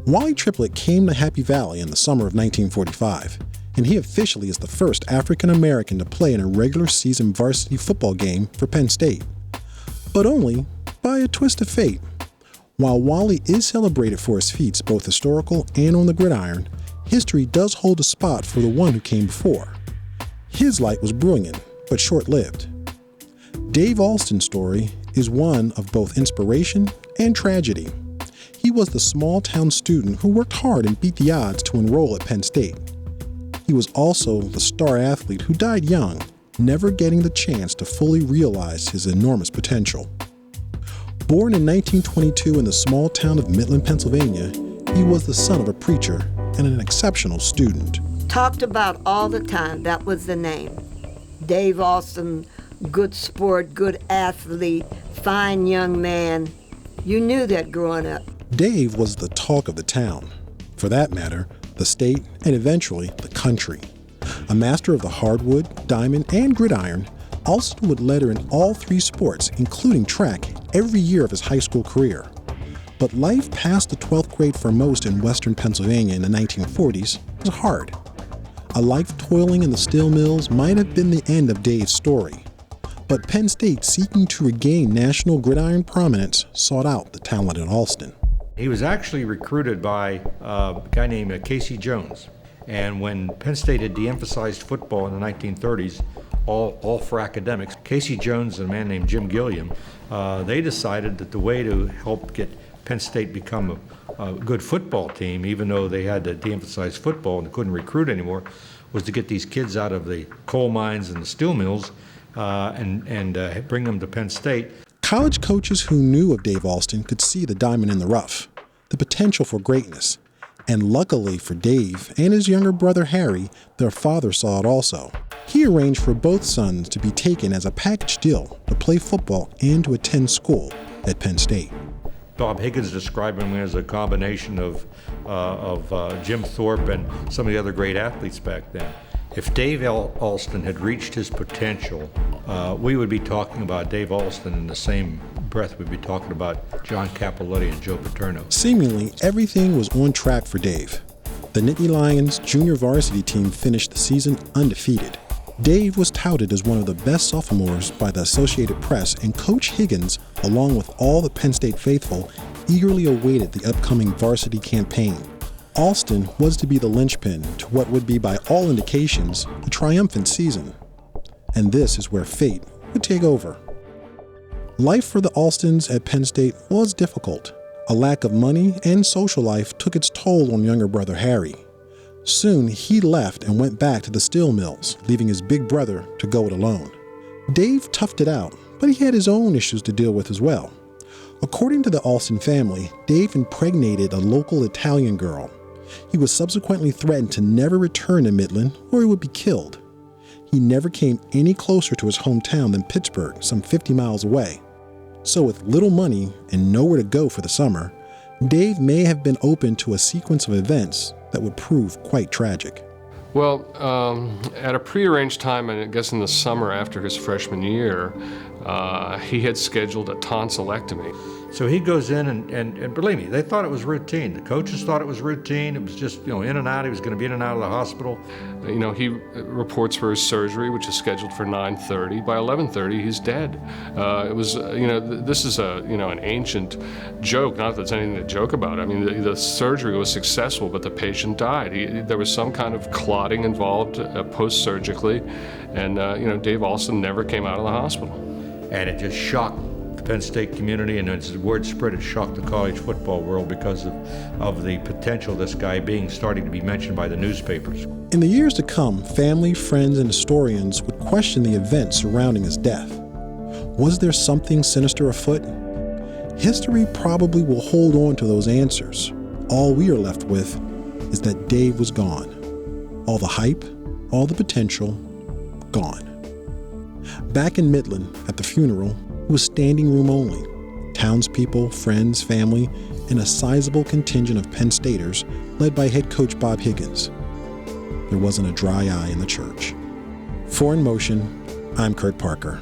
Wally Triplett came to Happy Valley in the summer of 1945, and he officially is the first African American to play in a regular season varsity football game for Penn State. But only by a twist of fate. While Wally is celebrated for his feats, both historical and on the gridiron, history does hold a spot for the one who came before. His light was brilliant, but short-lived. Dave Alston's story is one of both inspiration and tragedy. He was the small-town student who worked hard and beat the odds to enroll at Penn State. He was also the star athlete who died young, never getting the chance to fully realize his enormous potential. Born in 1922 in the small town of Midland, Pennsylvania, he was the son of a preacher and an exceptional student. Talked about all the time, that was the name. Dave Alston, good sport, good athlete, fine young man. You knew that growing up. Dave was the talk of the town. For that matter, the state, and eventually the country. A master of the hardwood, diamond, and gridiron, Alston would letter in all three sports, including track, every year of his high school career. But life past the 12th grade for most in western Pennsylvania in the 1940s was hard. A life toiling in the steel mills might have been the end of Dave's story. But Penn State, seeking to regain national gridiron prominence, sought out the talented Alston. He was actually recruited by a guy named Casey Jones. And when Penn State had de-emphasized football in the 1930s, all for academics, Casey Jones and a man named Jim Gilliam, they decided that the way to help get Penn State become a good football team, even though they had to de-emphasize football and couldn't recruit anymore, was to get these kids out of the coal mines and the steel mills and bring them to Penn State. College coaches who knew of Dave Alston could see the diamond in the rough, the potential for greatness. And luckily for Dave and his younger brother Harry, their father saw it also. He arranged for both sons to be taken as a package deal to play football and to attend school at Penn State. Bob Higgins described him as a combination of Jim Thorpe and some of the other great athletes back then. If Dave Alston had reached his potential, we would be talking about Dave Alston in the same breath we'd be talking about John Cappelletti and Joe Paterno. Seemingly, everything was on track for Dave. The Nittany Lions junior varsity team finished the season undefeated. Dave was touted as one of the best sophomores by the Associated Press, and Coach Higgins, along with all the Penn State faithful, eagerly awaited the upcoming varsity campaign. Alston was to be the linchpin to what would be, by all indications, a triumphant season. And this is where fate would take over. Life for the Alstons at Penn State was difficult. A lack of money and social life took its toll on younger brother Harry. Soon he left and went back to the steel mills, leaving his big brother to go it alone. Dave toughed it out, but he had his own issues to deal with as well. According to the Alston family, Dave impregnated a local Italian girl. He was subsequently threatened to never return to Midland or he would be killed. He never came any closer to his hometown than Pittsburgh, some 50 miles away. So with little money and nowhere to go for the summer, Dave may have been open to a sequence of events that would prove quite tragic. Well, at a prearranged time, I guess in the summer after his freshman year, he had scheduled a tonsillectomy. So he goes in and believe me, they thought it was routine. The coaches thought it was routine. It was just, in and out. He was going to be in and out of the hospital. He reports for his surgery, which is scheduled for 9:30. By 11:30, he's dead. It was, this is an ancient joke. Not that there's anything to joke about. I mean, the surgery was successful, but the patient died. There was some kind of clotting involved post-surgically, and Dave Alston never came out of the hospital. And it just shocked the Penn State community, and as the word spread, it shocked the college football world because of the potential of this guy starting to be mentioned by the newspapers. In the years to come, family, friends, and historians would question the events surrounding his death. Was there something sinister afoot? History probably will hold on to those answers. All we are left with is that Dave was gone. All the hype, all the potential, gone. Back in Midland, at the funeral, it was standing room only. Townspeople, friends, family, and a sizable contingent of Penn Staters led by head coach Bob Higgins. There wasn't a dry eye in the church. For In Motion, I'm Kurt Parker.